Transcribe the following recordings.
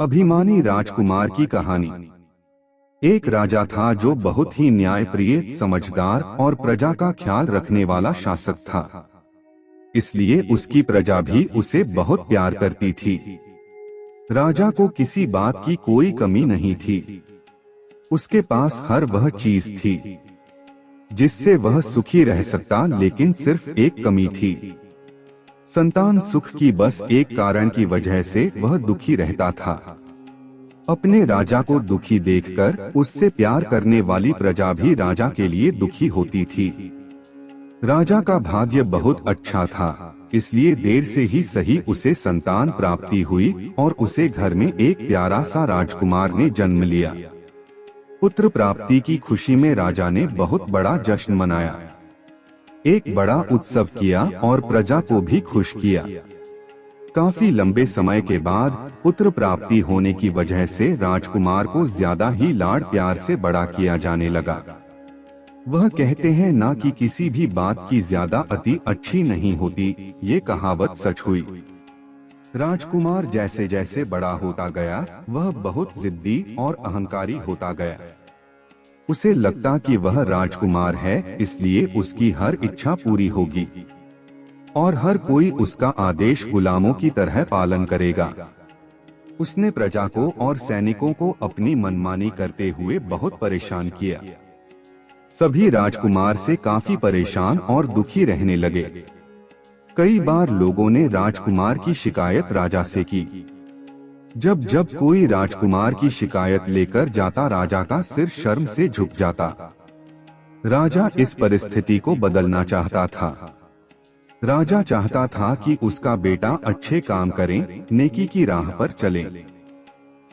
अभिमानी राजकुमार की कहानी। एक राजा था जो बहुत ही न्यायप्रिय, समझदार और प्रजा का ख्याल रखने वाला शासक था। इसलिए उसकी प्रजा भी उसे बहुत प्यार करती थी। राजा को किसी बात की कोई कमी नहीं थी। उसके पास हर वह चीज थी जिससे वह सुखी रह सकता, लेकिन सिर्फ एक कमी थी। संतान सुख की बस एक कारण की वजह से वह दुखी रहता था। अपने राजा को दुखी देखकर उससे प्यार करने वाली प्रजा भी राजा के लिए दुखी होती थी। राजा का भाग्य बहुत अच्छा था, इसलिए देर से ही सही उसे संतान प्राप्ति हुई और उसे घर में एक प्यारा सा राजकुमार ने जन्म लिया। पुत्र प्राप्ति की खुशी में राजा ने बहुत बड़ा जश्न मनाया, एक बड़ा उत्सव किया और प्रजा को भी खुश किया। काफी लंबे समय के बाद पुत्र प्राप्ति होने की वजह से राजकुमार को ज्यादा ही लाड प्यार से बड़ा किया जाने लगा। वह कहते हैं ना कि किसी भी बात की ज्यादा अति अच्छी नहीं होती, ये कहावत सच हुई। राजकुमार जैसे जैसे बड़ा होता गया, वह बहुत जिद्दी और अहंकारी होता गया। उसे लगता कि वह राजकुमार है, इसलिए उसकी हर इच्छा पूरी होगी और हर कोई उसका आदेश गुलामों की तरह पालन करेगा। उसने प्रजा को और सैनिकों को अपनी मनमानी करते हुए बहुत परेशान किया। सभी राजकुमार से काफी परेशान और दुखी रहने लगे। कई बार लोगों ने राजकुमार की शिकायत राजा से की। जब जब कोई राजकुमार की शिकायत लेकर जाता, राजा का सिर शर्म से झुक जाता। राजा इस परिस्थिति को बदलना चाहता था। राजा चाहता था कि उसका बेटा अच्छे काम करें, नेकी की राह पर चले।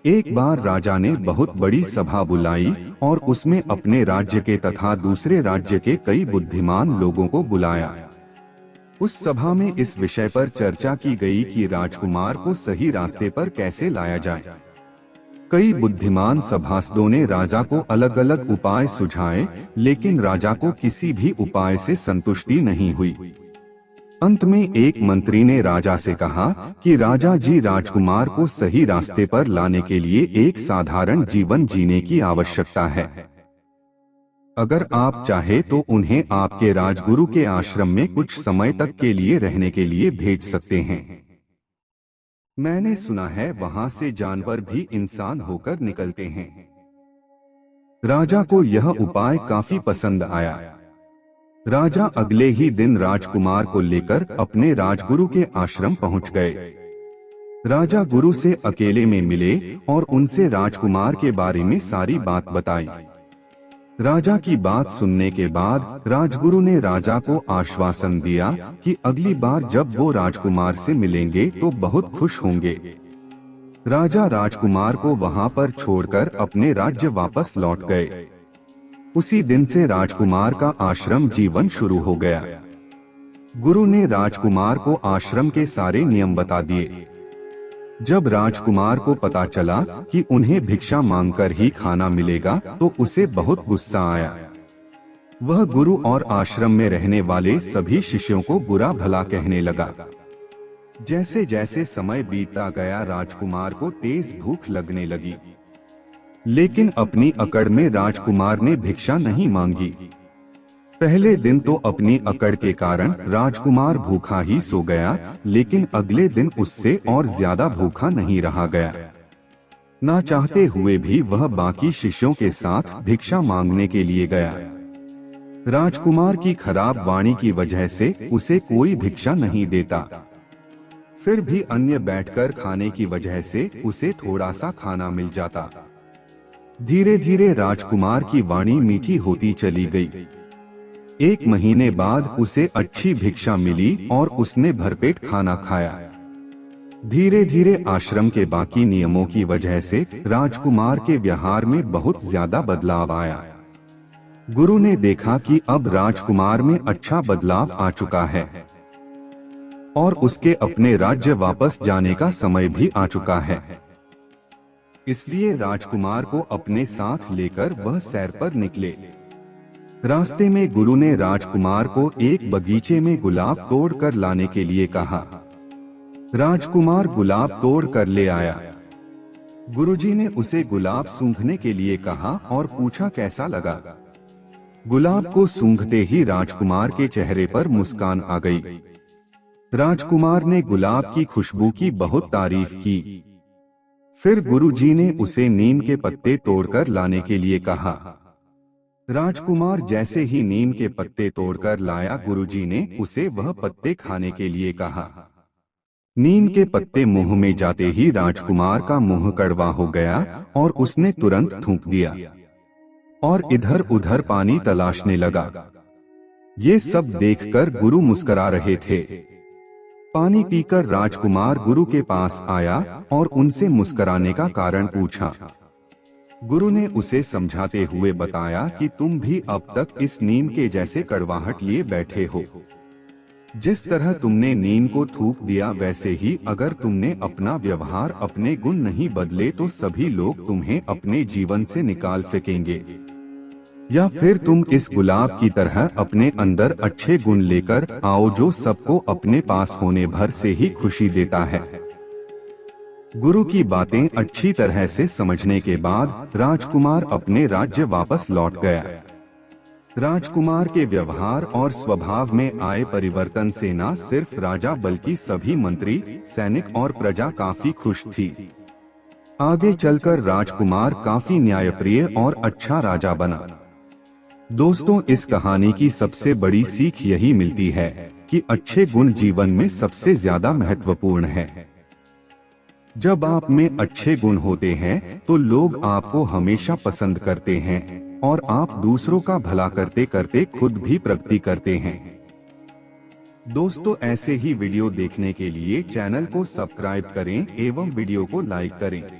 एक बार राजा ने बहुत बड़ी सभा बुलाई और उसमें अपने राज्य के तथा दूसरे राज्य के कई बुद्धिमान लोगों को बुलाया। उस सभा में इस विषय पर चर्चा की गई कि राजकुमार को सही रास्ते पर कैसे लाया जाए। कई बुद्धिमान सभासदों ने राजा को अलग अलग उपाय सुझाए, लेकिन राजा को किसी भी उपाय से संतुष्टि नहीं हुई। अंत में एक मंत्री ने राजा से कहा कि राजा जी, राजकुमार को सही रास्ते पर लाने के लिए एक साधारण जीवन जीने की आवश्यकता है। अगर आप चाहे तो उन्हें आपके राजगुरु के आश्रम में कुछ समय तक के लिए रहने के लिए भेज सकते हैं। मैंने सुना है वहां से जानवर भी इंसान होकर निकलते हैं। राजा को यह उपाय काफी पसंद आया। राजा अगले ही दिन राजकुमार को लेकर अपने राजगुरु के आश्रम पहुंच गए। राजा गुरु से अकेले में मिले और उनसे राजकुमार के बारे में सारी बात बताई। राजा की बात सुनने के बाद राजगुरु ने राजा को आश्वासन दिया कि अगली बार जब वो राजकुमार से मिलेंगे तो बहुत खुश होंगे। राजा राजकुमार को वहां पर छोड़कर अपने राज्य वापस लौट गए। उसी दिन से राजकुमार का आश्रम जीवन शुरू हो गया। गुरु ने राजकुमार को आश्रम के सारे नियम बता दिए। जब राजकुमार को पता चला कि उन्हें भिक्षा मांगकर ही खाना मिलेगा तो उसे बहुत गुस्सा आया। वह गुरु और आश्रम में रहने वाले सभी शिष्यों को बुरा भला कहने लगा। जैसे जैसे समय बीतता गया, राजकुमार को तेज भूख लगने लगी, लेकिन अपनी अकड़ में राजकुमार ने भिक्षा नहीं मांगी। पहले दिन तो अपनी अकड़ के कारण राजकुमार भूखा ही सो गया, लेकिन अगले दिन उससे और ज्यादा भूखा नहीं रहा गया। ना चाहते हुए भी वह बाकी शिष्यों के साथ भिक्षा मांगने के लिए गया। राजकुमार की खराब वाणी की वजह से उसे कोई भिक्षा नहीं देता। फिर भी अन्य बैठकर खाने की वजह से उसे थोड़ा सा खाना मिल जाता। धीरे धीरे राजकुमार की वाणी मीठी होती चली गई। एक महीने बाद उसे अच्छी भिक्षा मिली और उसने भरपेट खाना खाया। धीरे धीरे आश्रम के बाकी नियमों की वजह से राजकुमार के व्यवहार में बहुत ज्यादा बदलाव आया। गुरु ने देखा कि अब राजकुमार में अच्छा बदलाव आ चुका है और उसके अपने राज्य वापस जाने का समय भी आ चुका है। इसलिए राजकुमार को अपने साथ लेकर वह सैर पर निकले। रास्ते में गुरु ने राजकुमार को एक बगीचे में गुलाब तोड़ कर लाने के लिए कहा। राजकुमार गुलाब तोड़ कर ले आया। गुरुजी ने उसे गुलाब सूंघने के लिए कहा और पूछा कैसा लगा। गुलाब को सूंघते ही राजकुमार के चेहरे पर मुस्कान आ गई। राजकुमार ने गुलाब की खुशबू की बहुत तारीफ की। फिर गुरुजी ने उसे नीम के पत्ते तोड़कर लाने के लिए कहा। राजकुमार जैसे ही नीम के पत्ते तोड़कर लाया, गुरुजी ने उसे वह पत्ते खाने के लिए कहा। नीम के पत्ते मुंह में जाते ही राजकुमार का मुंह कड़वा हो गया और उसने तुरंत थूक दिया और इधर उधर पानी तलाशने लगा। ये सब देखकर गुरु मुस्कुरा रहे थे। पानी पीकर राजकुमार गुरु के पास आया और उनसे मुस्कुराने का कारण पूछा। गुरु ने उसे समझाते हुए बताया कि तुम भी अब तक इस नीम के जैसे कड़वाहट लिए बैठे हो। जिस तरह तुमने नीम को थूक दिया, वैसे ही अगर तुमने अपना व्यवहार, अपने गुण नहीं बदले तो सभी लोग तुम्हें अपने जीवन से निकाल फेंकेंगे। या फिर तुम इस गुलाब की तरह अपने अंदर अच्छे गुण लेकर आओ जो सबको अपने पास होने भर से ही खुशी देता है। गुरु की बातें अच्छी तरह से समझने के बाद राजकुमार अपने राज्य वापस लौट गया। राजकुमार के व्यवहार और स्वभाव में आए परिवर्तन से न सिर्फ राजा बल्कि सभी मंत्री, सैनिक और प्रजा काफी खुश थी। आगे चलकर राजकुमार काफी न्यायप्रिय और अच्छा राजा बना। दोस्तों, इस कहानी की सबसे बड़ी सीख यही मिलती है कि अच्छे गुण जीवन में सबसे ज्यादा महत्वपूर्ण है। जब आप में अच्छे गुण होते हैं तो लोग आपको हमेशा पसंद करते हैं और आप दूसरों का भला करते करते खुद भी प्रगति करते हैं। दोस्तों, ऐसे ही वीडियो देखने के लिए चैनल को सब्सक्राइब करें एवं वीडियो को लाइक करें।